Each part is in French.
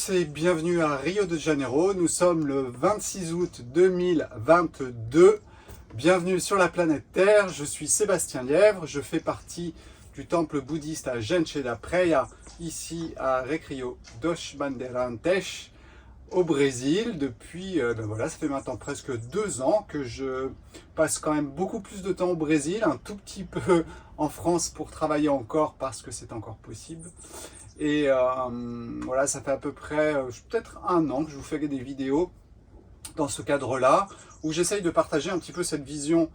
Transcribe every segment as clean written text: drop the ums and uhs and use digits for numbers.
tous et bienvenue à Rio de Janeiro. Nous sommes le 26 août 2022. Bienvenue sur la planète Terre. Je suis Sébastien Lièvre. Je fais partie du temple bouddhiste à Gente da Praia, ici à Recreio dos Bandeirantes, au Brésil. Depuis, voilà, ça fait maintenant presque 2 ans que je passe quand même beaucoup plus de temps au Brésil, un tout petit peu en France pour travailler encore parce que c'est encore possible. Et voilà, ça fait à peu près peut-être 1 an que je vous fais des vidéos dans ce cadre-là, où j'essaye de partager un petit peu cette vision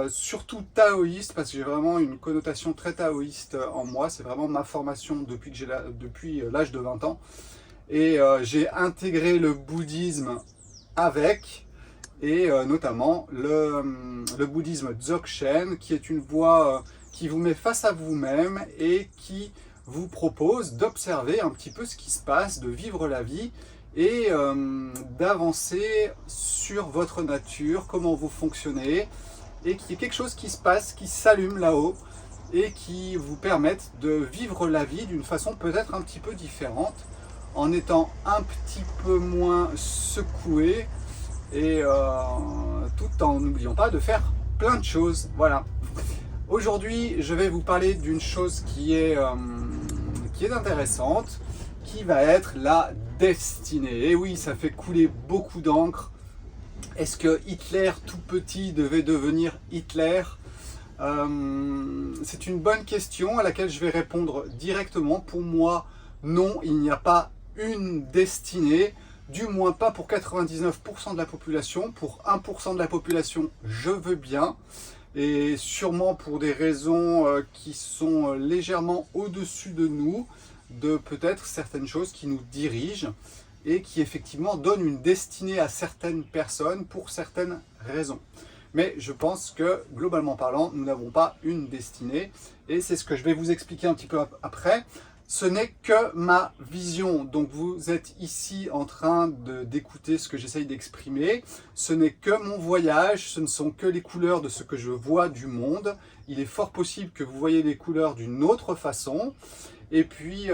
surtout taoïste, parce que j'ai vraiment une connotation très taoïste en moi. C'est vraiment ma formation depuis l'âge de 20 ans. Et j'ai intégré le bouddhisme avec, et notamment le bouddhisme Dzogchen, qui est une voie qui vous met face à vous-même et qui vous propose d'observer un petit peu ce qui se passe, de vivre la vie et d'avancer sur votre nature, comment vous fonctionnez, et qu'il y ait quelque chose qui se passe, qui s'allume là-haut et qui vous permette de vivre la vie d'une façon peut-être un petit peu différente, en étant un petit peu moins secoué et tout en n'oubliant pas de faire plein de choses. Voilà. Aujourd'hui, je vais vous parler d'une chose qui est intéressante, qui va être la destinée. Et oui, ça fait couler beaucoup d'encre. Est-ce que Hitler, tout petit, devait devenir Hitler? C'est une bonne question à laquelle je vais répondre directement. Pour moi, non, il n'y a pas une destinée, du moins pas pour 99% de la population. Pour 1% de la population, je veux bien. Et sûrement pour des raisons qui sont légèrement au-dessus de nous, de peut-être certaines choses qui nous dirigent et qui effectivement donnent une destinée à certaines personnes pour certaines raisons. Mais je pense que, globalement parlant, nous n'avons pas une destinée, et c'est ce que je vais vous expliquer un petit peu après. Ce n'est que ma vision, donc vous êtes ici en train d'écouter ce que j'essaye d'exprimer. Ce n'est que mon voyage, ce ne sont que les couleurs de ce que je vois du monde. Il est fort possible que vous voyez les couleurs d'une autre façon. Et puis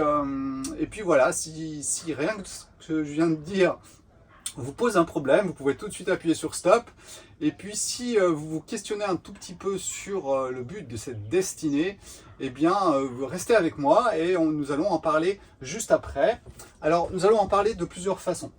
voilà, si rien que ce que je viens de dire vous pose un problème, vous pouvez tout de suite appuyer sur stop. Et puis si vous vous questionnez un tout petit peu sur le but de cette destinée, eh bien restez avec moi et nous allons en parler juste après. Alors nous allons en parler de plusieurs façons.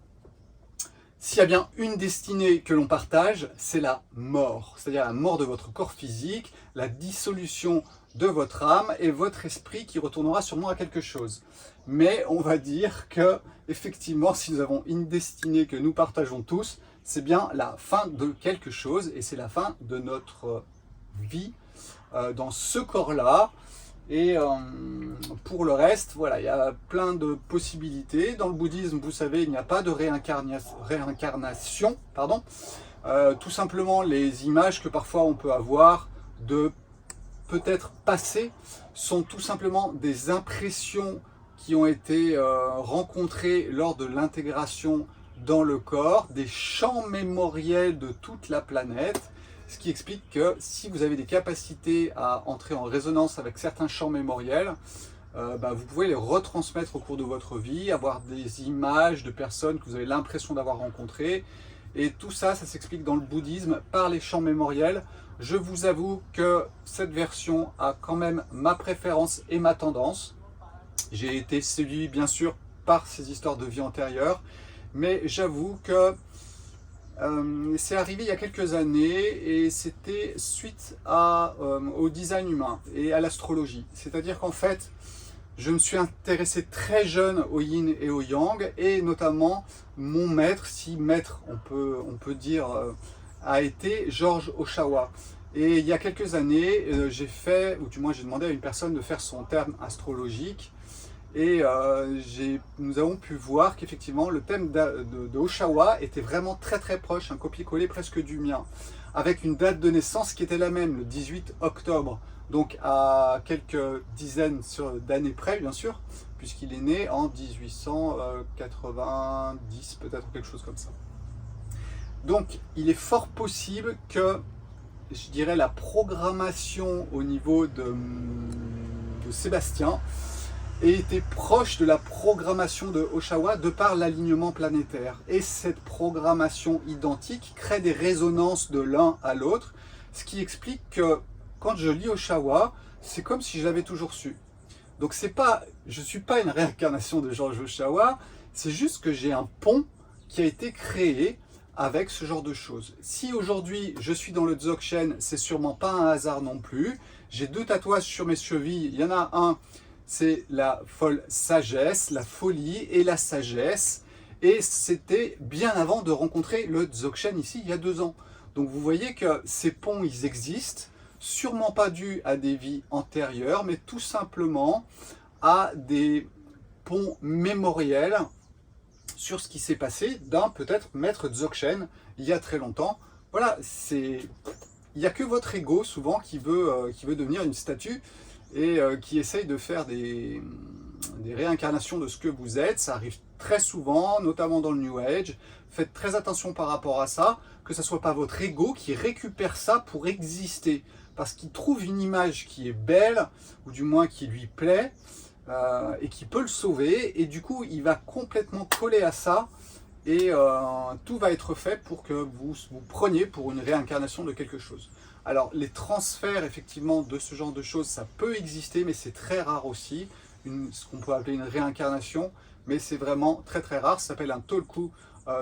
S'il y a bien une destinée que l'on partage, c'est la mort. C'est-à-dire la mort de votre corps physique, la dissolution de votre âme et votre esprit qui retournera sûrement à quelque chose. Mais on va dire que, effectivement, si nous avons une destinée que nous partageons tous, c'est bien la fin de quelque chose et c'est la fin de notre vie dans ce corps-là. Et pour le reste, voilà, il y a plein de possibilités. Dans le bouddhisme, vous savez, il n'y a pas de réincarnation, pardon. Tout simplement, les images que parfois on peut avoir de peut-être passé sont tout simplement des impressions qui ont été rencontrées lors de l'intégration dans le corps, des champs mémoriels de toute la planète. Ce qui explique que si vous avez des capacités à entrer en résonance avec certains champs mémoriels, vous pouvez les retransmettre au cours de votre vie, avoir des images de personnes que vous avez l'impression d'avoir rencontrées. Et tout ça, ça s'explique dans le bouddhisme par les champs mémoriels. Je vous avoue que cette version a quand même ma préférence et ma tendance. J'ai été séduit bien sûr par ces histoires de vie antérieure, mais j'avoue que c'est arrivé il y a quelques années et c'était suite au design humain et à l'astrologie. C'est-à-dire qu'en fait, je me suis intéressé très jeune au yin et au yang, et notamment mon maître, si maître on peut dire, a été George Ohsawa. Et il y a quelques années, j'ai fait, ou du moins j'ai demandé à une personne de faire son terme astrologique, et nous avons pu voir qu'effectivement le thème de Ohsawa était vraiment très très proche, un copier-coller presque du mien, avec une date de naissance qui était la même, le 18 octobre, donc à quelques dizaines d'années près bien sûr, puisqu'il est né en 1890 peut-être, quelque chose comme ça. Donc il est fort possible que, je dirais, la programmation au niveau de Sébastien et était proche de la programmation de Oshawa de par l'alignement planétaire. Et cette programmation identique crée des résonances de l'un à l'autre, ce qui explique que quand je lis Oshawa, c'est comme si je l'avais toujours su. Donc je ne suis pas une réincarnation de George Oshawa, c'est juste que j'ai un pont qui a été créé avec ce genre de choses. Si aujourd'hui je suis dans le Dzogchen, c'est sûrement pas un hasard non plus. J'ai 2 tatouages sur mes chevilles, il y en a un, c'est la folle sagesse, la folie et la sagesse. Et c'était bien avant de rencontrer le Dzogchen ici, il y a 2 ans. Donc vous voyez que ces ponts, ils existent, sûrement pas dus à des vies antérieures, mais tout simplement à des ponts mémoriels sur ce qui s'est passé d'un peut-être maître Dzogchen il y a très longtemps. Voilà, il n'y a que votre ego souvent qui veut devenir une statue et qui essaye de faire des réincarnations de ce que vous êtes. Ça arrive très souvent, notamment dans le New Age. Faites très attention par rapport à ça, que ce ne soit pas votre ego qui récupère ça pour exister. Parce qu'il trouve une image qui est belle, ou du moins qui lui plaît, et qui peut le sauver. Et du coup, il va complètement coller à ça. Et tout va être fait pour que vous preniez pour une réincarnation de quelque chose. Alors, les transferts, effectivement, de ce genre de choses, ça peut exister, mais c'est très rare aussi. Ce qu'on peut appeler une réincarnation, mais c'est vraiment très très rare. Ça s'appelle un tolku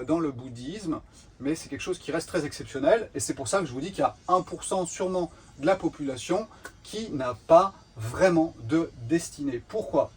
dans le bouddhisme, mais c'est quelque chose qui reste très exceptionnel. Et c'est pour ça que je vous dis qu'il y a 1% sûrement de la population qui n'a pas vraiment de destinée. Pourquoi?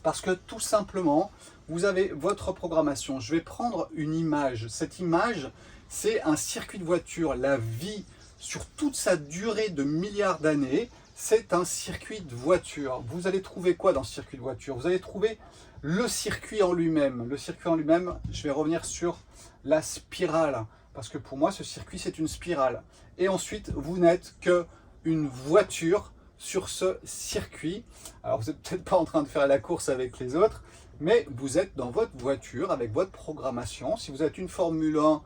Parce que tout simplement, vous avez votre programmation. Je vais prendre une image. Cette image, c'est un circuit de voiture. La vie, sur toute sa durée de milliards d'années, c'est un circuit de voiture. Vous allez trouver quoi dans ce circuit de voiture? Vous allez trouver le circuit en lui-même. Le circuit en lui-même, je vais revenir sur la spirale. Parce que pour moi, ce circuit, c'est une spirale. Et ensuite, vous n'êtes qu'une voiture sur ce circuit. Alors, vous n'êtes peut-être pas en train de faire la course avec les autres, mais vous êtes dans votre voiture avec votre programmation. Si vous êtes une Formule 1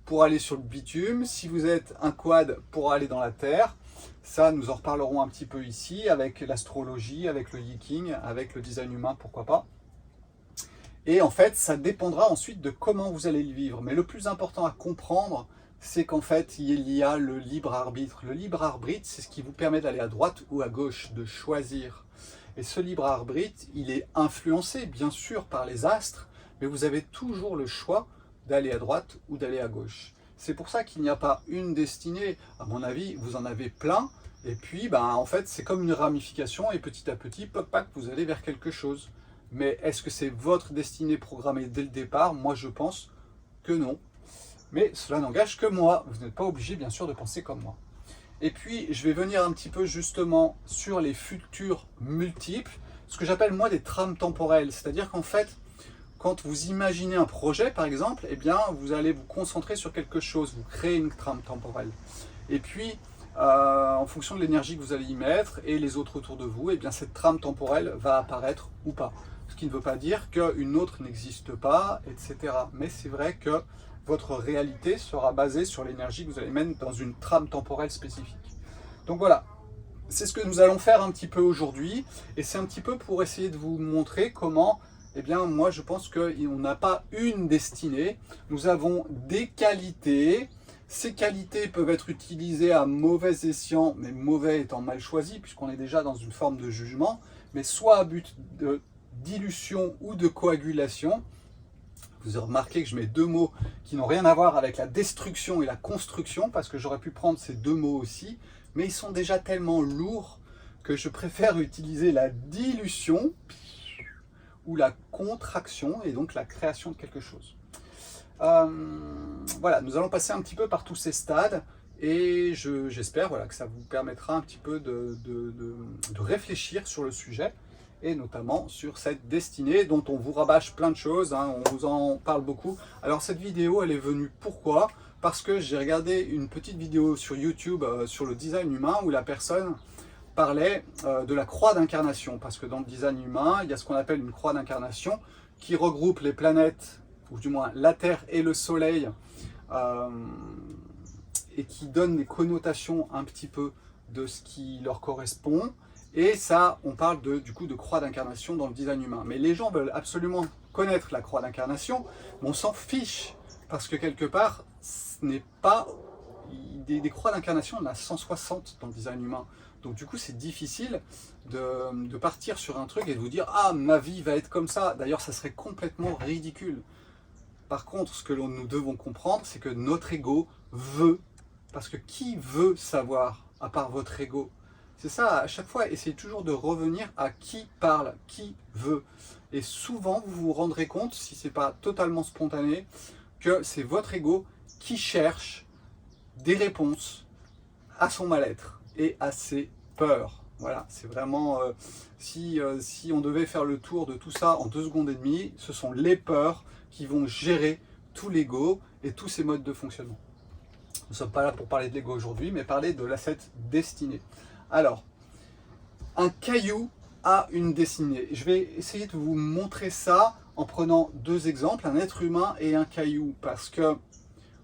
pour aller sur le bitume, si vous êtes un quad pour aller dans la Terre, ça, nous en reparlerons un petit peu ici, avec l'astrologie, avec le yiking, avec le design humain, pourquoi pas. Et en fait, ça dépendra ensuite de comment vous allez le vivre. Mais le plus important à comprendre, c'est qu'en fait, il y a le libre arbitre. Le libre arbitre, c'est ce qui vous permet d'aller à droite ou à gauche, de choisir. Et ce libre arbitre, il est influencé, bien sûr, par les astres, mais vous avez toujours le choix d'aller à droite ou d'aller à gauche. C'est pour ça qu'il n'y a pas une destinée. À mon avis, vous en avez plein. Et puis, en fait, c'est comme une ramification. Et petit à petit, pop, pop, vous allez vers quelque chose. Mais est-ce que c'est votre destinée programmée dès le départ? Moi, je pense que non. Mais cela n'engage que moi. Vous n'êtes pas obligé, bien sûr, de penser comme moi. Et puis, je vais venir un petit peu justement sur les futurs multiples, ce que j'appelle moi des trames temporelles. C'est-à-dire qu'en fait, quand vous imaginez un projet, par exemple, eh bien, vous allez vous concentrer sur quelque chose, vous créez une trame temporelle. Et puis, en fonction de l'énergie que vous allez y mettre et les autres autour de vous, eh bien, cette trame temporelle va apparaître ou pas. Ce qui ne veut pas dire qu'une autre n'existe pas, etc. Mais c'est vrai que votre réalité sera basée sur l'énergie que vous allez mettre dans une trame temporelle spécifique. Donc voilà, c'est ce que nous allons faire un petit peu aujourd'hui. Et c'est un petit peu pour essayer de vous montrer comment, eh bien, moi je pense qu'on n'a pas une destinée. Nous avons des qualités. Ces qualités peuvent être utilisées à mauvais escient, mais mauvais étant mal choisi, puisqu'on est déjà dans une forme de jugement, mais soit à but d'illusion ou de coagulation. Vous avez remarqué que je mets 2 mots qui n'ont rien à voir avec la destruction et la construction, parce que j'aurais pu prendre ces 2 mots aussi, mais ils sont déjà tellement lourds que je préfère utiliser la dilution ou la contraction, et donc la création de quelque chose. Voilà, nous allons passer un petit peu par tous ces stades, et j'espère que ça vous permettra un petit peu de réfléchir sur le sujet, et notamment sur cette destinée dont on vous rabâche plein de choses, on vous en parle beaucoup. Alors cette vidéo, elle est venue pourquoi? Parce que j'ai regardé une petite vidéo sur YouTube sur le design humain où la personne parlait de la croix d'incarnation, parce que dans le design humain, il y a ce qu'on appelle une croix d'incarnation qui regroupe les planètes, ou du moins la Terre et le Soleil, et qui donne des connotations un petit peu de ce qui leur correspond. Et ça, on parle du coup de croix d'incarnation dans le design humain. Mais les gens veulent absolument connaître la croix d'incarnation, mais on s'en fiche, parce que quelque part, ce n'est pas... Des croix d'incarnation, on en a 160 dans le design humain. Donc du coup, c'est difficile de partir sur un truc et de vous dire « Ah, ma vie va être comme ça ». D'ailleurs, ça serait complètement ridicule. Par contre, ce que nous devons comprendre, c'est que notre ego veut, parce que qui veut savoir, à part votre ego? C'est ça, à chaque fois, essayez toujours de revenir à qui parle, qui veut. Et souvent, vous vous rendrez compte, si ce n'est pas totalement spontané, que c'est votre ego qui cherche des réponses à son mal-être et à ses peurs. Voilà, c'est vraiment, si on devait faire le tour de tout ça en 2 secondes et demie, ce sont les peurs qui vont gérer tout l'ego et tous ses modes de fonctionnement. Nous ne sommes pas là pour parler de l'ego aujourd'hui, mais parler de l'asset destinée. Alors, un caillou a une destinée. Je vais essayer de vous montrer ça en prenant 2 exemples, un être humain et un caillou, parce que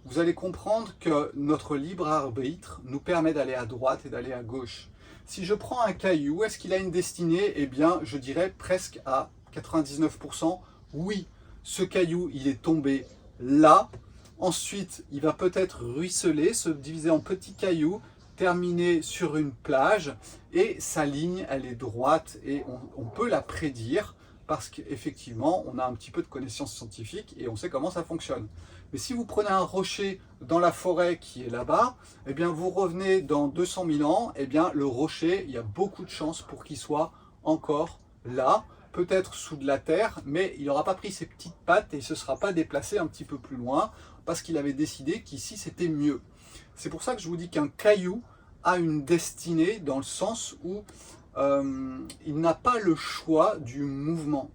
vous allez comprendre que notre libre arbitre nous permet d'aller à droite et d'aller à gauche. Si je prends un caillou, est-ce qu'il a une destinée? Eh bien, je dirais presque à 99% oui. Ce caillou, il est tombé là. Ensuite, il va peut-être ruisseler, se diviser en petits cailloux, terminer sur une plage. Et sa ligne, elle est droite et on peut la prédire parce qu'effectivement, on a un petit peu de connaissances scientifiques et on sait comment ça fonctionne. Mais si vous prenez un rocher dans la forêt qui est là-bas, eh bien vous revenez dans 200 000 ans, eh bien le rocher, il y a beaucoup de chances pour qu'il soit encore là, peut-être sous de la terre, mais il n'aura pas pris ses petites pattes et il ne se sera pas déplacé un petit peu plus loin parce qu'il avait décidé qu'ici c'était mieux. C'est pour ça que je vous dis qu'un caillou a une destinée dans le sens où il n'a pas le choix du mouvement.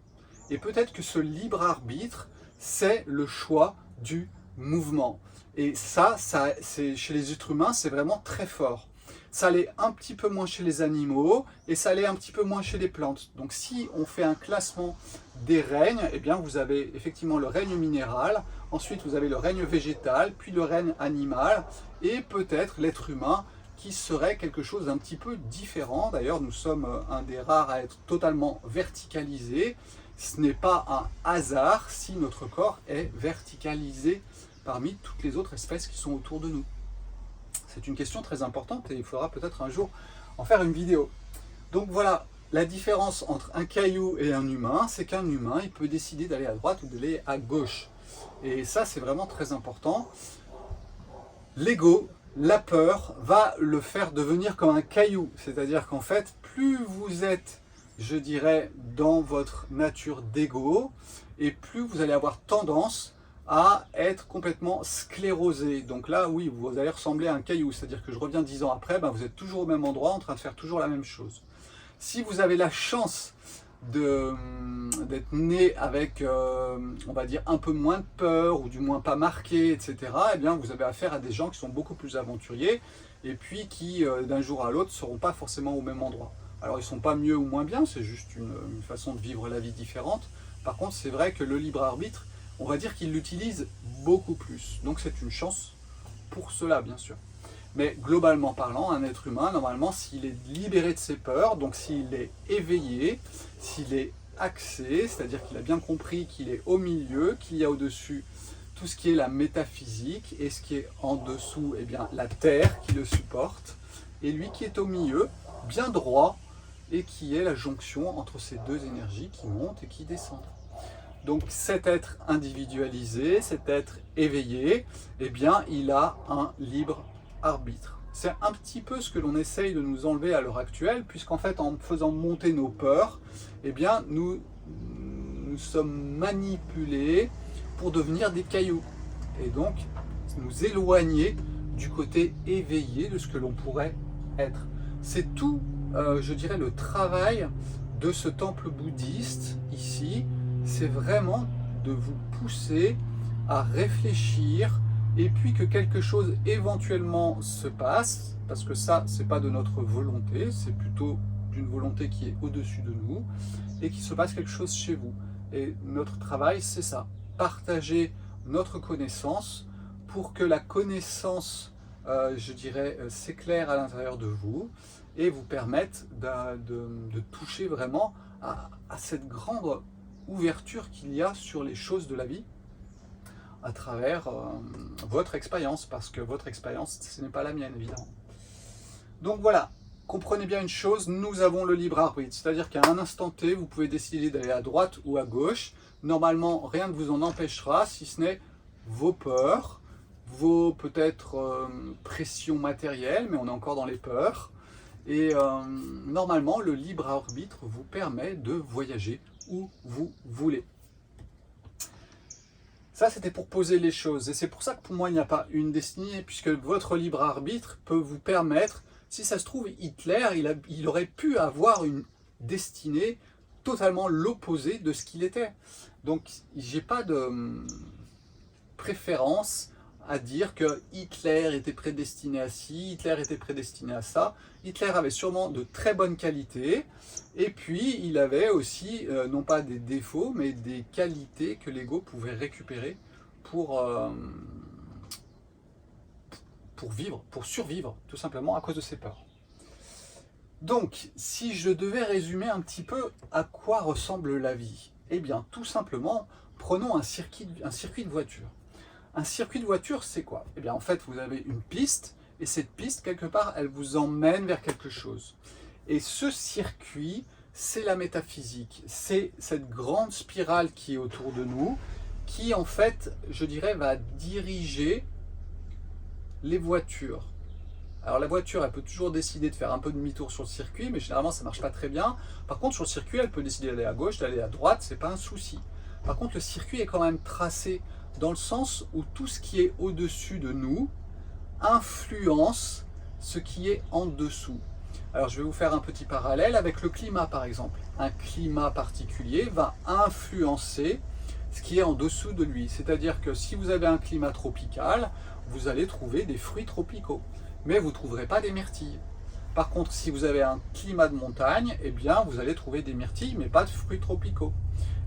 Et peut-être que ce libre arbitre, c'est le choix du mouvement. Et ça c'est chez les êtres humains, c'est vraiment très fort. Ça l'est un petit peu moins chez les animaux et ça l'est un petit peu moins chez les plantes. Donc si on fait un classement des règnes, eh bien vous avez effectivement le règne minéral, ensuite vous avez le règne végétal, puis le règne animal et peut-être l'être humain qui serait quelque chose d'un petit peu différent. D'ailleurs, nous sommes un des rares à être totalement verticalisé. Ce n'est pas un hasard si notre corps est verticalisé parmi toutes les autres espèces qui sont autour de nous. C'est une question très importante et il faudra peut-être un jour en faire une vidéo. Donc voilà, la différence entre un caillou et un humain, c'est qu'un humain, il peut décider d'aller à droite ou d'aller à gauche. Et ça, c'est vraiment très important. L'ego, la peur, va le faire devenir comme un caillou. C'est-à-dire qu'en fait, plus vous êtes, je dirais, dans votre nature d'ego, et plus vous allez avoir tendance à être complètement sclérosé. Donc là, oui, vous allez ressembler à un caillou. C'est-à-dire que je reviens 10 ans après, ben vous êtes toujours au même endroit, en train de faire toujours la même chose. Si vous avez la chance d'être né avec, on va dire, un peu moins de peur, ou du moins pas marqué, etc., eh bien, vous avez affaire à des gens qui sont beaucoup plus aventuriers, et puis qui, d'un jour à l'autre, ne seront pas forcément au même endroit. Alors, ils ne sont pas mieux ou moins bien, c'est juste une façon de vivre la vie différente. Par contre, c'est vrai que le libre arbitre, on va dire qu'ils l'utilisent beaucoup plus. Donc, c'est une chance pour cela, bien sûr. Mais globalement parlant, un être humain, normalement, s'il est libéré de ses peurs, donc s'il est éveillé, s'il est axé, c'est-à-dire qu'il a bien compris qu'il est au milieu, qu'il y a au-dessus tout ce qui est la métaphysique, et ce qui est en dessous, eh bien, la terre qui le supporte, et lui qui est au milieu, bien droit, et qui est la jonction entre ces deux énergies qui montent et qui descendent. Donc cet être individualisé, cet être éveillé, eh bien, il a un libre arbitre. C'est un petit peu ce que l'on essaye de nous enlever à l'heure actuelle, puisqu'en fait, en faisant monter nos peurs, eh bien, nous sommes manipulés pour devenir des cailloux. Et donc, nous éloigner du côté éveillé de ce que l'on pourrait être. C'est tout, je dirais, le travail de ce temple bouddhiste, ici, c'est vraiment de vous pousser à réfléchir, et puis que quelque chose éventuellement se passe, parce que ça, c'est pas de notre volonté, c'est plutôt d'une volonté qui est au-dessus de nous, et qu'il se passe quelque chose chez vous. Et notre travail, c'est ça, partager notre connaissance pour que la connaissance je dirais, s'éclairent à l'intérieur de vous et vous permettent de toucher vraiment à cette grande ouverture qu'il y a sur les choses de la vie à travers votre expérience, parce que votre expérience, ce n'est pas la mienne, évidemment. Donc voilà, comprenez bien une chose, nous avons le libre arbitre, c'est-à-dire qu'à un instant T, vous pouvez décider d'aller à droite ou à gauche. Normalement, rien ne vous en empêchera, si ce n'est vos peurs, vos peut-être pressions matérielles, mais on est encore dans les peurs. Et normalement, le libre arbitre vous permet de voyager où vous voulez. Ça, c'était pour poser les choses. Et c'est pour ça que pour moi, il n'y a pas une destinée, puisque votre libre arbitre peut vous permettre, si ça se trouve, Hitler, il aurait pu avoir une destinée totalement l'opposé de ce qu'il était. Donc, j'ai pas de préférence à dire que Hitler était prédestiné à ci, Hitler était prédestiné à ça. Hitler avait sûrement de très bonnes qualités, et puis il avait aussi, non pas des défauts, mais des qualités que l'ego pouvait récupérer pour vivre, pour survivre, tout simplement à cause de ses peurs. Donc, si je devais résumer un petit peu à quoi ressemble la vie, eh bien, tout simplement, prenons un circuit de voiture. Un circuit de voiture, c'est quoi? Eh bien, en fait, vous avez une piste, et cette piste, quelque part, elle vous emmène vers quelque chose. Et ce circuit, c'est la métaphysique. C'est cette grande spirale qui est autour de nous, qui, en fait, je dirais, va diriger les voitures. Alors, la voiture, elle peut toujours décider de faire un peu de demi-tour sur le circuit, mais généralement, ça ne marche pas très bien. Par contre, sur le circuit, elle peut décider d'aller à gauche, d'aller à droite, c'est pas un souci. Par contre, le circuit est quand même tracé dans le sens où tout ce qui est au-dessus de nous influence ce qui est en dessous. Alors je vais vous faire un petit parallèle avec le climat par exemple. Un climat particulier va influencer ce qui est en dessous de lui. C'est-à-dire que si vous avez un climat tropical, vous allez trouver des fruits tropicaux, mais vous ne trouverez pas des myrtilles. Par contre, si vous avez un climat de montagne, eh bien vous allez trouver des myrtilles, mais pas de fruits tropicaux.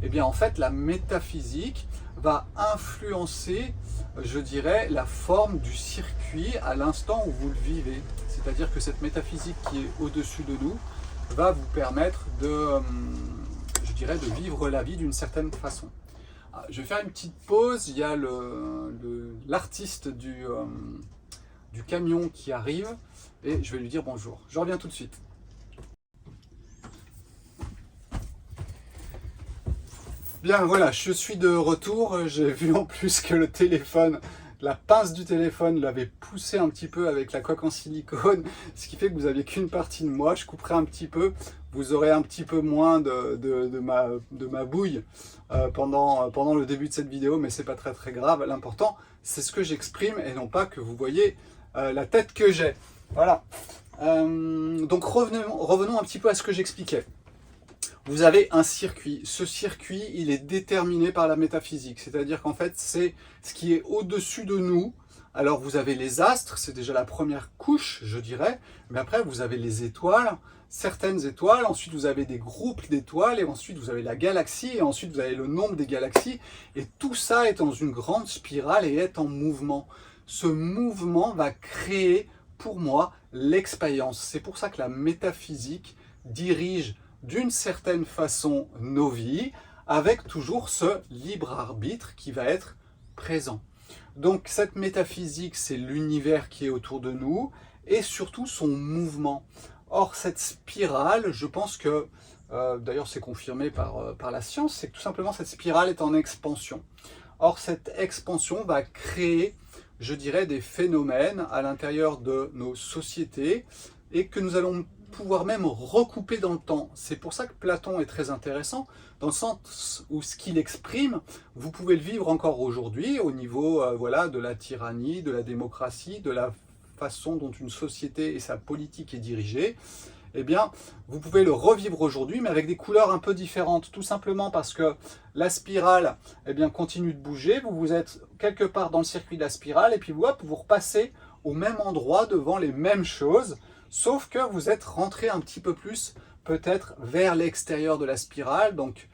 Eh bien en fait, la métaphysique va influencer, je dirais, la forme du circuit à l'instant où vous le vivez. C'est-à-dire que cette métaphysique qui est au-dessus de nous va vous permettre de, je dirais, de vivre la vie d'une certaine façon. Je vais faire une petite pause, il y a l'artiste du camion qui arrive et je vais lui dire bonjour. Je reviens tout de suite. Bien, voilà, je suis de retour. J'ai vu en plus que le téléphone, la pince du téléphone l'avait poussé un petit peu avec la coque en silicone, ce qui fait que vous n'aviez qu'une partie de moi. Je couperai un petit peu, vous aurez un petit peu moins de ma bouille pendant le début de cette vidéo, mais c'est pas très grave. L'important, c'est ce que j'exprime et non pas que vous voyez la tête que j'ai. Voilà. Donc revenons un petit peu à ce que j'expliquais. Vous avez un circuit. Ce circuit, il est déterminé par la métaphysique. C'est-à-dire qu'en fait, c'est ce qui est au-dessus de nous. Alors, vous avez les astres, c'est déjà la première couche, je dirais. Mais après, vous avez les étoiles, certaines étoiles. Ensuite, vous avez des groupes d'étoiles. Et ensuite, vous avez la galaxie. Et ensuite, vous avez le nombre des galaxies. Et tout ça est dans une grande spirale et est en mouvement. Ce mouvement va créer, pour moi, l'expérience. C'est pour ça que la métaphysique dirige d'une certaine façon nos vies, avec toujours ce libre arbitre qui va être présent. Donc cette métaphysique, c'est l'univers qui est autour de nous, et surtout son mouvement. Or cette spirale, je pense que, d'ailleurs c'est confirmé par la science, c'est que tout simplement cette spirale est en expansion. Or cette expansion va créer, je dirais, des phénomènes à l'intérieur de nos sociétés, et que nous allons pouvoir même recouper dans le temps. C'est pour ça que Platon est très intéressant, dans le sens où ce qu'il exprime, vous pouvez le vivre encore aujourd'hui au niveau voilà, de la tyrannie, de la démocratie, de la façon dont une société et sa politique est dirigée. Eh bien, vous pouvez le revivre aujourd'hui, mais avec des couleurs un peu différentes, tout simplement parce que la spirale eh bien, continue de bouger, vous êtes quelque part dans le circuit de la spirale, et puis hop, vous repassez au même endroit devant les mêmes choses, sauf que vous êtes rentré un petit peu plus peut-être vers l'extérieur de la spirale, donc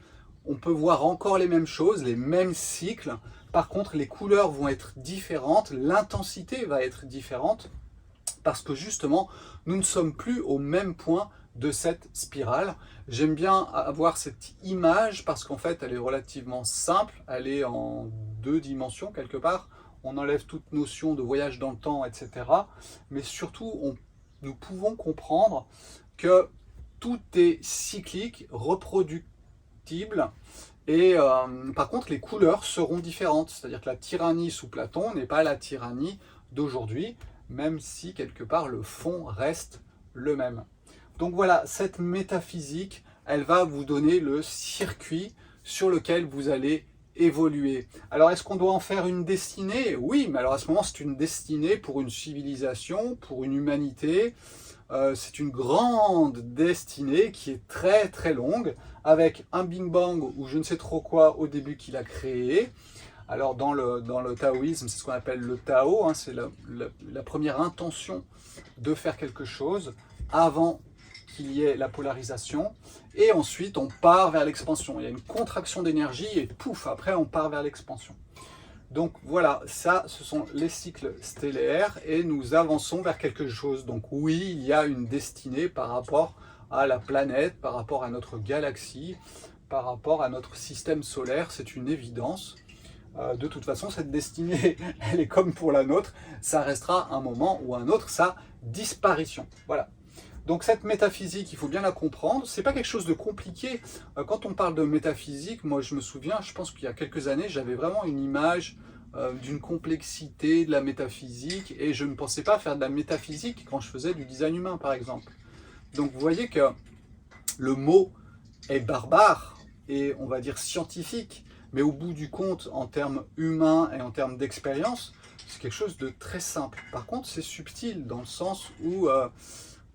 on peut voir encore les mêmes choses, les mêmes cycles, Par contre, les couleurs vont être différentes, l'intensité va être différente, parce que justement, nous ne sommes plus au même point de cette spirale. J'aime bien avoir cette image parce qu'en fait, elle est relativement simple, elle est en 2 dimensions quelque part. On enlève toute notion de voyage dans le temps, etc. Mais surtout, nous pouvons comprendre que tout est cyclique, reproductible, et par contre, les couleurs seront différentes. C'est-à-dire que la tyrannie sous Platon n'est pas la tyrannie d'aujourd'hui, même si quelque part le fond reste le même. Donc voilà, cette métaphysique, elle va vous donner le circuit sur lequel vous allez évoluer. Alors est-ce qu'on doit en faire une destinée? Oui, mais alors à ce moment c'est une destinée pour une civilisation, pour une humanité. C'est une grande destinée qui est très très longue, avec un Big Bang ou je ne sais trop quoi au début qu'il a créé. Alors dans le taoïsme, c'est ce qu'on appelle le Tao, hein, c'est la première intention de faire quelque chose avant qu'il y ait la polarisation, et ensuite on part vers l'expansion. Il y a une contraction d'énergie et pouf, après on part vers l'expansion. Donc voilà, ça ce sont les cycles stellaires et nous avançons vers quelque chose. Donc oui, il y a une destinée par rapport à la planète, par rapport à notre galaxie, par rapport à notre système solaire, c'est une évidence. De toute façon, cette destinée, elle est comme pour la nôtre, ça restera un moment ou un autre sa disparition. Voilà. Donc cette métaphysique, il faut bien la comprendre. C'est pas quelque chose de compliqué. Quand on parle de métaphysique, moi je me souviens, je pense qu'il y a quelques années, j'avais vraiment une image d'une complexité de la métaphysique et je ne pensais pas faire de la métaphysique quand je faisais du design humain, par exemple. Donc vous voyez que le mot est barbare et on va dire scientifique, mais au bout du compte, en termes humains et en termes d'expérience, c'est quelque chose de très simple. Par contre, c'est subtil dans le sens où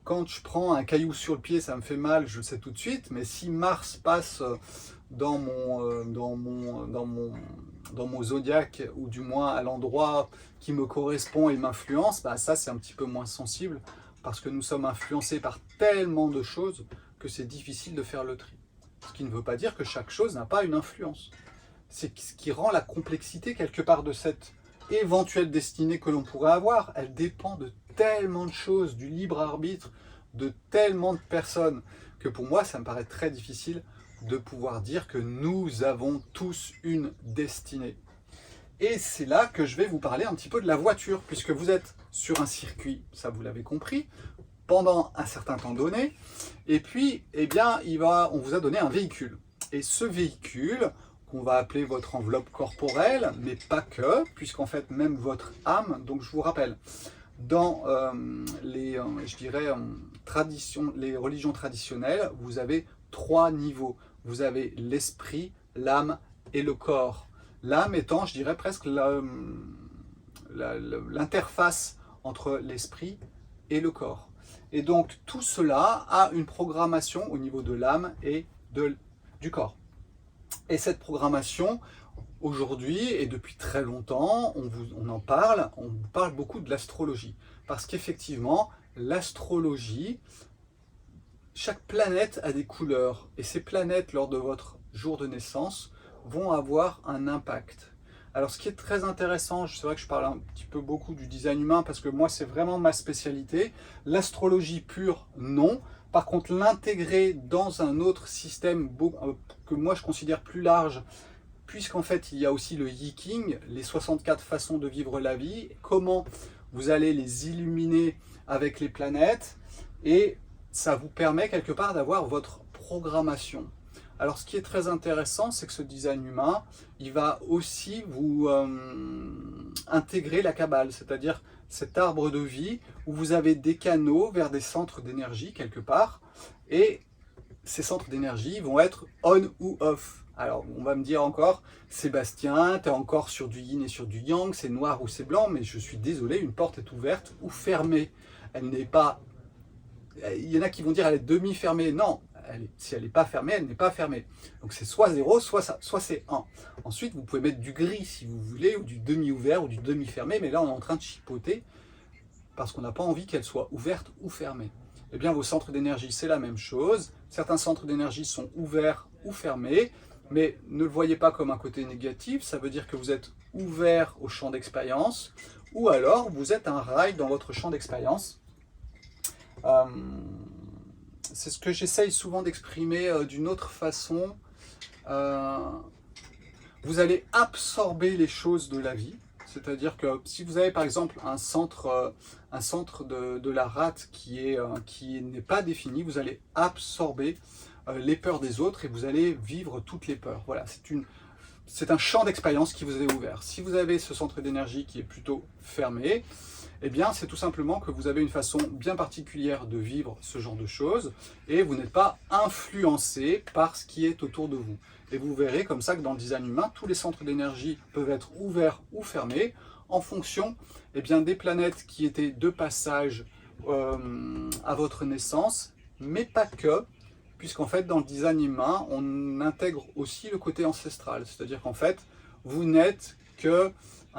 quand je prends un caillou sur le pied, ça me fait mal, je le sais tout de suite, mais si Mars passe dans mon zodiaque, ou du moins à l'endroit qui me correspond et m'influence, bah ça c'est un petit peu moins sensible, parce que nous sommes influencés par tellement de choses que c'est difficile de faire le tri. Ce qui ne veut pas dire que chaque chose n'a pas une influence. C'est ce qui rend la complexité quelque part de cette éventuelle destinée que l'on pourrait avoir. Elle dépend de tellement de choses, du libre arbitre de tellement de personnes, que pour moi ça me paraît très difficile de pouvoir dire que nous avons tous une destinée. Et c'est là que je vais vous parler un petit peu de la voiture, puisque vous êtes sur un circuit, ça vous l'avez compris, pendant un certain temps donné, et puis eh bien, on vous a donné un véhicule. Et ce véhicule, qu'on va appeler votre enveloppe corporelle, mais pas que, puisqu'en fait même votre âme, donc je vous rappelle, dans les religions traditionnelles, vous avez 3 niveaux. Vous avez l'esprit, l'âme et le corps. L'âme étant, je dirais, presque l'interface entre l'esprit et le corps. Et donc tout cela a une programmation au niveau de l'âme et du corps. Et cette programmation, aujourd'hui et depuis très longtemps, on en parle, on parle beaucoup de l'astrologie. Parce qu'effectivement, l'astrologie, chaque planète a des couleurs. Et ces planètes, lors de votre jour de naissance, vont avoir un impact. Alors ce qui est très intéressant, c'est vrai que je parle un petit peu beaucoup du design humain parce que moi c'est vraiment ma spécialité. L'astrologie pure, non. Par contre, l'intégrer dans un autre système que moi je considère plus large, puisqu'en fait il y a aussi le Yiking, les 64 façons de vivre la vie, comment vous allez les illuminer avec les planètes, et ça vous permet quelque part d'avoir votre programmation. Alors ce qui est très intéressant, c'est que ce design humain, il va aussi vous intégrer la Kabbale, c'est-à-dire cet arbre de vie où vous avez des canaux vers des centres d'énergie quelque part, et ces centres d'énergie vont être on ou off. Alors on va me dire encore, Sébastien, tu es encore sur du yin et sur du yang, c'est noir ou c'est blanc, mais je suis désolé, une porte est ouverte ou fermée. Elle n'est pas... Il y en a qui vont dire elle est demi-fermée. Non, si elle n'est pas fermée, elle n'est pas fermée. Donc c'est soit 0, soit c'est 1. Ensuite, vous pouvez mettre du gris si vous voulez, ou du demi-ouvert, ou du demi-fermé, mais là on est en train de chipoter, parce qu'on n'a pas envie qu'elle soit ouverte ou fermée. Eh bien, vos centres d'énergie, c'est la même chose. Certains centres d'énergie sont ouverts ou fermés, mais ne le voyez pas comme un côté négatif. Ça veut dire que vous êtes ouvert au champ d'expérience, ou alors vous êtes un rail dans votre champ d'expérience. C'est ce que j'essaye souvent d'exprimer d'une autre façon. Vous allez absorber les choses de la vie. C'est-à-dire que si vous avez par exemple un centre de la rate qui n'est pas défini, vous allez absorber les peurs des autres et vous allez vivre toutes les peurs. Voilà, c'est un champ d'expérience qui vous est ouvert. Si vous avez ce centre d'énergie qui est plutôt fermé, eh bien c'est tout simplement que vous avez une façon bien particulière de vivre ce genre de choses et vous n'êtes pas influencé par ce qui est autour de vous. Et vous verrez comme ça que dans le design humain, tous les centres d'énergie peuvent être ouverts ou fermés en fonction des planètes qui étaient de passage à votre naissance, mais pas que, puisqu'en fait dans le design humain, on intègre aussi le côté ancestral. C'est-à-dire qu'en fait, vous n'êtes qu'un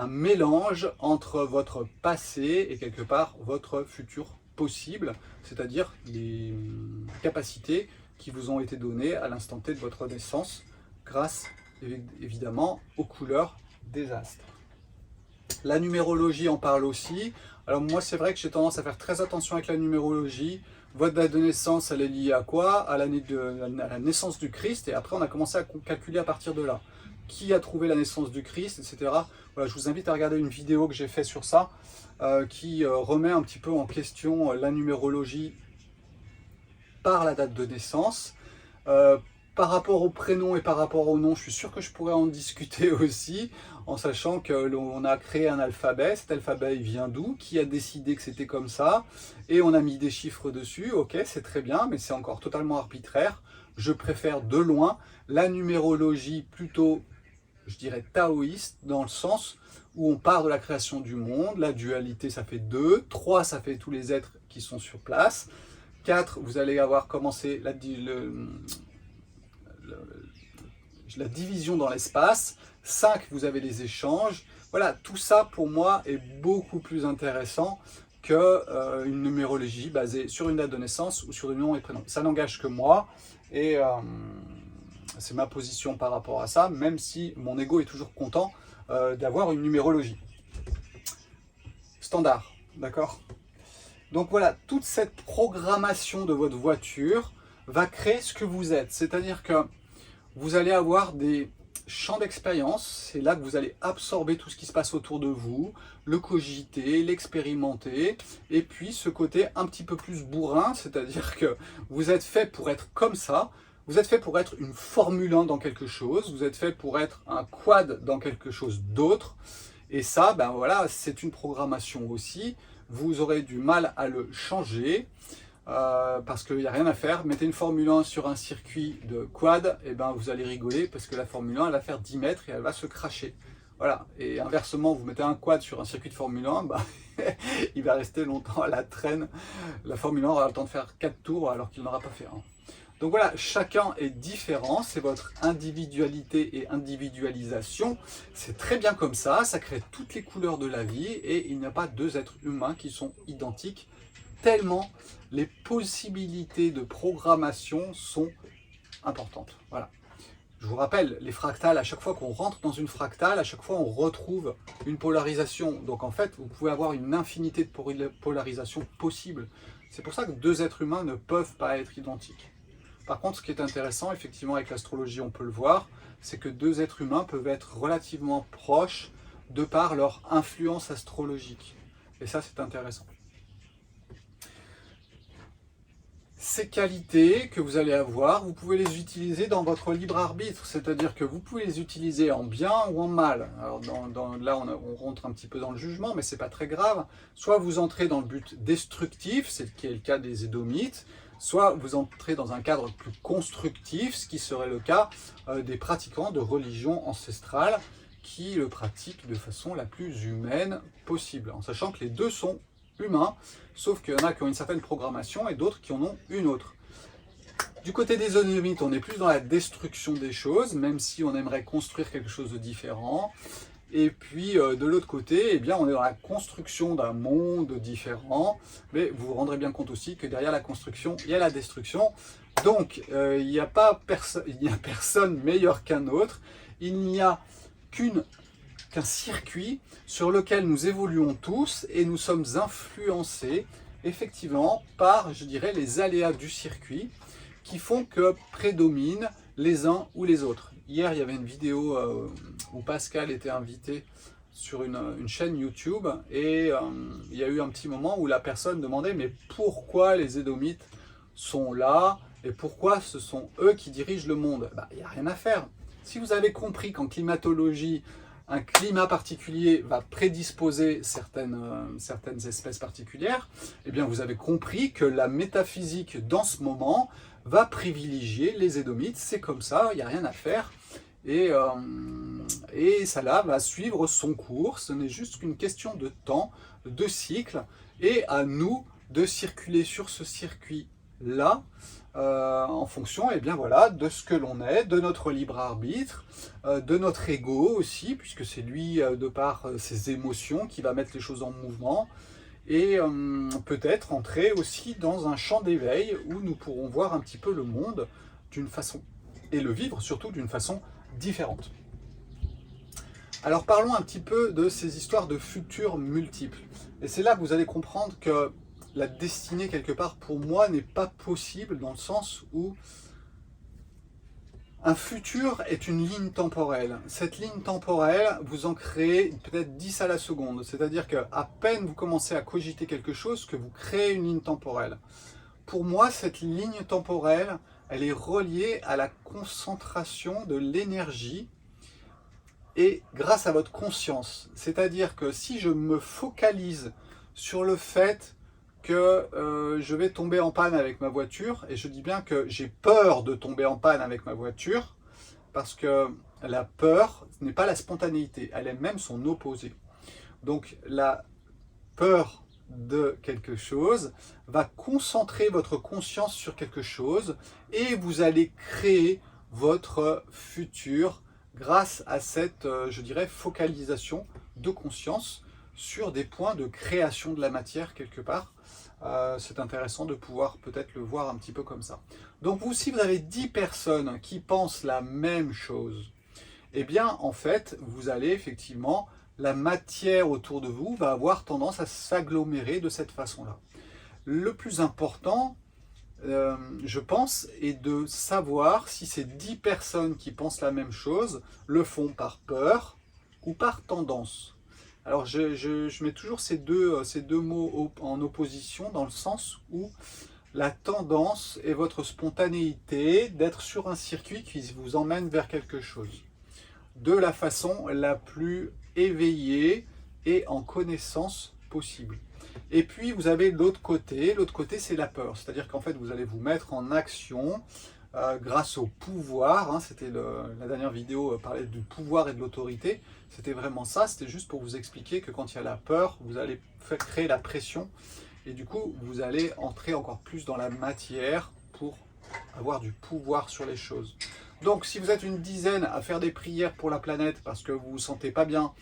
mélange entre votre passé et quelque part votre futur possible, c'est-à-dire les capacités qui vous ont été données à l'instant T de votre naissance, grâce évidemment aux couleurs des astres. La numérologie en parle aussi. Alors moi c'est vrai que j'ai tendance à faire très attention avec la numérologie. Votre date de naissance, elle est liée à quoi? À la naissance du Christ, et après on a commencé à calculer à partir de là. Qui a trouvé la naissance du Christ, etc. Voilà, je vous invite à regarder une vidéo que j'ai faite sur ça, qui remet un petit peu en question la numérologie par la date de naissance. Par rapport au prénom et par rapport au nom, je suis sûr que je pourrais en discuter aussi, en sachant que l'on a créé un alphabet. Cet alphabet, il vient d'où? Qui a décidé que c'était comme ça? Et on a mis des chiffres dessus. Ok, c'est très bien, mais c'est encore totalement arbitraire. Je préfère de loin la numérologie plutôt, je dirais, taoïste, dans le sens où on part de la création du monde. La dualité, ça fait 2. 3, ça fait tous les êtres qui sont sur place. 4, vous allez avoir commencé la division dans l'espace. 5, vous avez les échanges. Voilà, tout ça pour moi est beaucoup plus intéressant qu'une numérologie basée sur une date de naissance ou sur un nom et prénom. Ça n'engage que moi et c'est ma position par rapport à ça, même si mon ego est toujours content d'avoir une numérologie standard, d'accord? Donc voilà, toute cette programmation de votre voiture va créer ce que vous êtes. C'est-à-dire que vous allez avoir des champs d'expérience, c'est là que vous allez absorber tout ce qui se passe autour de vous, le cogiter, l'expérimenter, et puis ce côté un petit peu plus bourrin, c'est-à-dire que vous êtes fait pour être comme ça, vous êtes fait pour être une Formule 1 dans quelque chose, vous êtes fait pour être un quad dans quelque chose d'autre, et ça, ben voilà, c'est une programmation aussi. Vous aurez du mal à le changer parce qu'il n'y a rien à faire. Mettez une Formule 1 sur un circuit de quad, et ben vous allez rigoler parce que la Formule 1 elle va faire 10 mètres et elle va se cracher. Voilà. Et inversement, vous mettez un quad sur un circuit de Formule 1, ben, il va rester longtemps à la traîne. La Formule 1 aura le temps de faire 4 tours alors qu'il n'aura pas fait un. Donc voilà, chacun est différent, c'est votre individualité et individualisation. C'est très bien comme ça crée toutes les couleurs de la vie et il n'y a pas deux êtres humains qui sont identiques, tellement les possibilités de programmation sont importantes. Voilà. Je vous rappelle, les fractales, à chaque fois qu'on rentre dans une fractale, à chaque fois on retrouve une polarisation. Donc en fait, vous pouvez avoir une infinité de polarisations possibles. C'est pour ça que deux êtres humains ne peuvent pas être identiques. Par contre, ce qui est intéressant, effectivement, avec l'astrologie, on peut le voir, c'est que deux êtres humains peuvent être relativement proches de par leur influence astrologique. Et ça, c'est intéressant. Ces qualités que vous allez avoir, vous pouvez les utiliser dans votre libre arbitre, c'est-à-dire que vous pouvez les utiliser en bien ou en mal. Alors là, on rentre un petit peu dans le jugement, mais c'est pas très grave. Soit vous entrez dans le but destructif, c'est ce qui est le cas des Édomites, soit vous entrez dans un cadre plus constructif, ce qui serait le cas des pratiquants de religion ancestrale qui le pratiquent de façon la plus humaine possible, en sachant que les deux sont humains, sauf qu'il y en a qui ont une certaine programmation et d'autres qui en ont une autre. Du côté des Édomites, on est plus dans la destruction des choses, même si on aimerait construire quelque chose de différent. Et puis de l'autre côté, eh bien, on est dans la construction d'un monde différent, mais vous vous rendrez bien compte aussi que derrière la construction, il y a la destruction. Donc il n'y a personne meilleur qu'un autre, il n'y a qu'une qu'un circuit sur lequel nous évoluons tous et nous sommes influencés effectivement par, je dirais, les aléas du circuit qui font que prédominent les uns ou les autres. Hier, il y avait une vidéo où Pascal était invité sur une chaîne YouTube et il y a eu un petit moment où la personne demandait mais pourquoi les Édomites sont là et pourquoi ce sont eux qui dirigent le monde. Il n'y a rien à faire. Si vous avez compris qu'en climatologie, un climat particulier va prédisposer certaines espèces particulières, eh bien vous avez compris que la métaphysique dans ce moment va privilégier les Édomites. C'est comme ça, il n'y a rien à faire. Et ça là va suivre son cours. Ce n'est juste qu'une question de temps, de cycle. Et à nous de circuler sur ce circuit-là en fonction voilà, de ce que l'on est, de notre libre arbitre, de notre ego aussi, puisque c'est lui, de par ses émotions, qui va mettre les choses en mouvement, et peut-être entrer aussi dans un champ d'éveil où nous pourrons voir un petit peu le monde d'une façon, et le vivre surtout d'une façon différente. Alors parlons un petit peu de ces histoires de futurs multiples. Et c'est là que vous allez comprendre que la destinée, quelque part, pour moi, n'est pas possible dans le sens où un futur est une ligne temporelle. Cette ligne temporelle, vous en créez peut-être 10 à la seconde. C'est-à-dire qu'à peine vous commencez à cogiter quelque chose que vous créez une ligne temporelle. Pour moi, cette ligne temporelle, elle est reliée à la concentration de l'énergie et grâce à votre conscience. C'est-à-dire que si je me focalise sur le fait que je vais tomber en panne avec ma voiture, et je dis bien que j'ai peur de tomber en panne avec ma voiture, parce que la peur n'est pas la spontanéité, elle est même son opposé. Donc la peur de quelque chose va concentrer votre conscience sur quelque chose, et vous allez créer votre futur grâce à cette, je dirais, focalisation de conscience sur des points de création de la matière quelque part. C'est intéressant de pouvoir peut-être le voir un petit peu comme ça. Donc vous, si vous avez 10 personnes qui pensent la même chose, eh bien en fait, vous allez effectivement, la matière autour de vous va avoir tendance à s'agglomérer de cette façon-là. Le plus important, je pense, est de savoir si ces 10 personnes qui pensent la même chose le font par peur ou par tendance. Alors je mets toujours ces deux mots en opposition, dans le sens où la tendance est votre spontanéité d'être sur un circuit qui vous emmène vers quelque chose, de la façon la plus éveillée et en connaissance possible. Et puis vous avez l'autre côté c'est la peur, c'est-à-dire qu'en fait vous allez vous mettre en action grâce au pouvoir, c'était la dernière vidéo parlait du pouvoir et de l'autorité, c'était vraiment ça, c'était juste pour vous expliquer que quand il y a la peur, vous allez créer la pression, et du coup vous allez entrer encore plus dans la matière pour avoir du pouvoir sur les choses. Donc si vous êtes une dizaine à faire des prières pour la planète parce que vous ne vous sentez pas bien,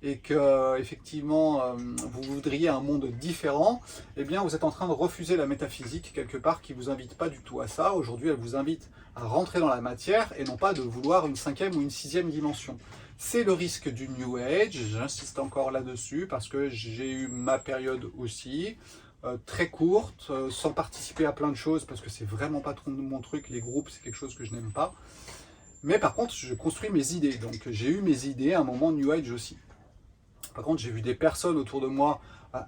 et que effectivement vous voudriez un monde différent, eh bien vous êtes en train de refuser la métaphysique quelque part qui ne vous invite pas du tout à ça. Aujourd'hui, elle vous invite à rentrer dans la matière et non pas de vouloir une 5e ou une 6e dimension. C'est le risque du New Age, j'insiste encore là-dessus parce que j'ai eu ma période aussi, très courte, sans participer à plein de choses parce que c'est vraiment pas trop mon truc, les groupes c'est quelque chose que je n'aime pas. Mais par contre, je construis mes idées, donc j'ai eu mes idées à un moment New Age aussi. Par contre, j'ai vu des personnes autour de moi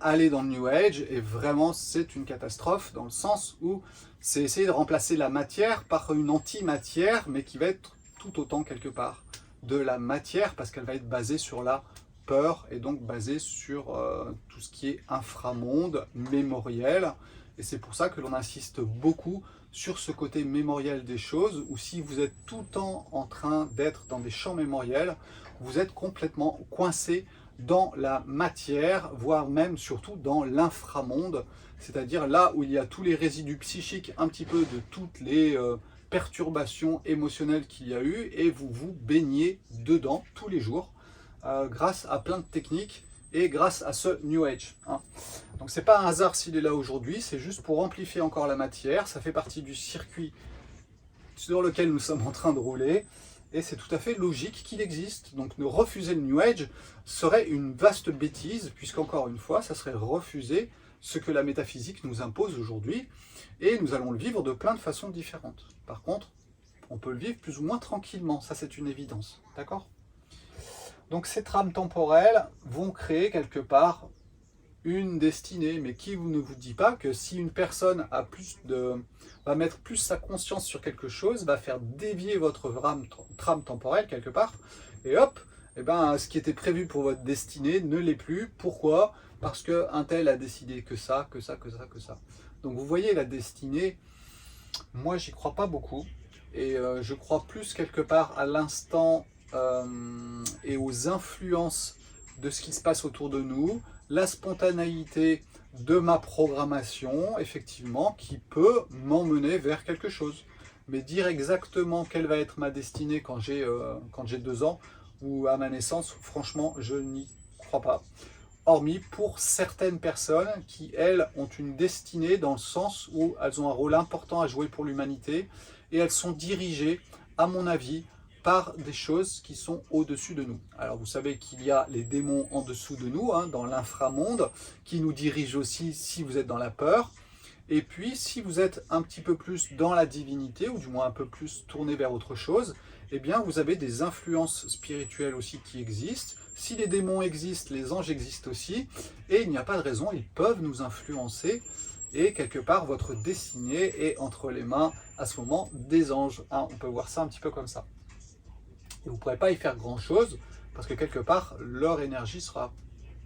aller dans le New Age et vraiment c'est une catastrophe dans le sens où c'est essayer de remplacer la matière par une antimatière mais qui va être tout autant quelque part de la matière parce qu'elle va être basée sur la peur et donc basée sur tout ce qui est inframonde, mémoriel. Et c'est pour ça que l'on insiste beaucoup sur ce côté mémoriel des choses où si vous êtes tout le temps en train d'être dans des champs mémoriels, vous êtes complètement coincé dans la matière, voire même surtout dans l'inframonde, c'est-à-dire là où il y a tous les résidus psychiques, un petit peu de toutes les perturbations émotionnelles qu'il y a eu, et vous vous baignez dedans tous les jours, grâce à plein de techniques, et grâce à ce New Age. Donc c'est pas un hasard s'il est là aujourd'hui, c'est juste pour amplifier encore la matière, ça fait partie du circuit sur lequel nous sommes en train de rouler, et c'est tout à fait logique qu'il existe. Donc ne refuser le New Age serait une vaste bêtise, puisqu'encore une fois, ça serait refuser ce que la métaphysique nous impose aujourd'hui, et nous allons le vivre de plein de façons différentes. Par contre, on peut le vivre plus ou moins tranquillement, ça c'est une évidence, d'accord? Donc ces trames temporelles vont créer quelque part une destinée, mais qui ne vous dit pas que si une personne va mettre plus sa conscience sur quelque chose, va faire dévier votre trame temporelle quelque part, et hop, eh ben, ce qui était prévu pour votre destinée ne l'est plus. Pourquoi? Parce qu'un tel a décidé que ça, que ça, que ça, que ça. Donc vous voyez, la destinée, moi j'y crois pas beaucoup, et je crois plus quelque part à l'instant et aux influences de ce qui se passe autour de nous, la spontanéité de ma programmation, effectivement, qui peut m'emmener vers quelque chose. Mais dire exactement quelle va être ma destinée quand j'ai 2 ans, ou à ma naissance, franchement, je n'y crois pas. Hormis pour certaines personnes qui, elles, ont une destinée dans le sens où elles ont un rôle important à jouer pour l'humanité, et elles sont dirigées, à mon avis, par des choses qui sont au-dessus de nous. Alors vous savez qu'il y a les démons en dessous de nous, hein, dans l'inframonde, qui nous dirigent aussi si vous êtes dans la peur. Et puis si vous êtes un petit peu plus dans la divinité, ou du moins un peu plus tourné vers autre chose, eh bien vous avez des influences spirituelles aussi qui existent. Si les démons existent, les anges existent aussi, et il n'y a pas de raison, ils peuvent nous influencer, et quelque part votre destinée est entre les mains à ce moment des anges. Hein, on peut voir ça un petit peu comme ça. Et vous ne pourrez pas y faire grand-chose, parce que quelque part, leur énergie sera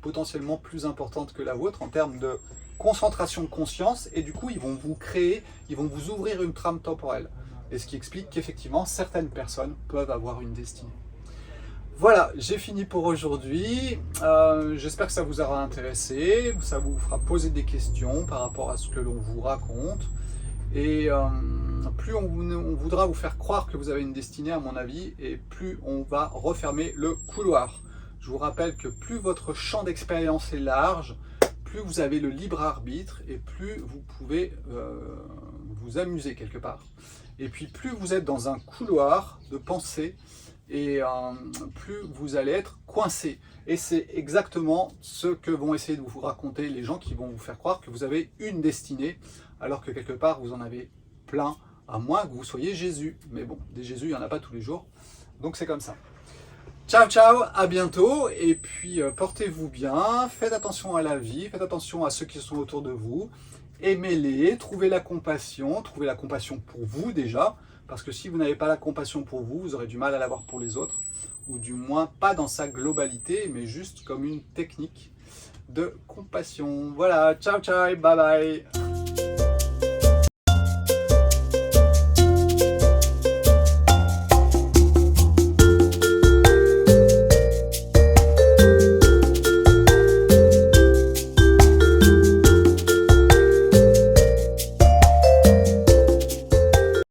potentiellement plus importante que la vôtre en termes de concentration de conscience, et du coup, ils vont vous ouvrir une trame temporelle. Et ce qui explique qu'effectivement, certaines personnes peuvent avoir une destinée. Voilà, j'ai fini pour aujourd'hui. J'espère que ça vous aura intéressé, ça vous fera poser des questions par rapport à ce que l'on vous raconte. Et plus on voudra vous faire croire que vous avez une destinée, à mon avis, et plus on va refermer le couloir. Je vous rappelle que plus votre champ d'expérience est large, plus vous avez le libre arbitre, et plus vous pouvez vous amuser quelque part. Et puis plus vous êtes dans un couloir de pensée, et plus vous allez être coincé. Et c'est exactement ce que vont essayer de vous raconter les gens qui vont vous faire croire que vous avez une destinée, alors que quelque part vous en avez plein, à moins que vous soyez Jésus. Mais bon, des Jésus, il n'y en a pas tous les jours, donc c'est comme ça. Ciao ciao, à bientôt, et puis portez-vous bien, faites attention à la vie, faites attention à ceux qui sont autour de vous, aimez-les, trouvez la compassion pour vous déjà, parce que si vous n'avez pas la compassion pour vous, vous aurez du mal à l'avoir pour les autres, ou du moins pas dans sa globalité, mais juste comme une technique de compassion. Voilà, ciao ciao, bye bye.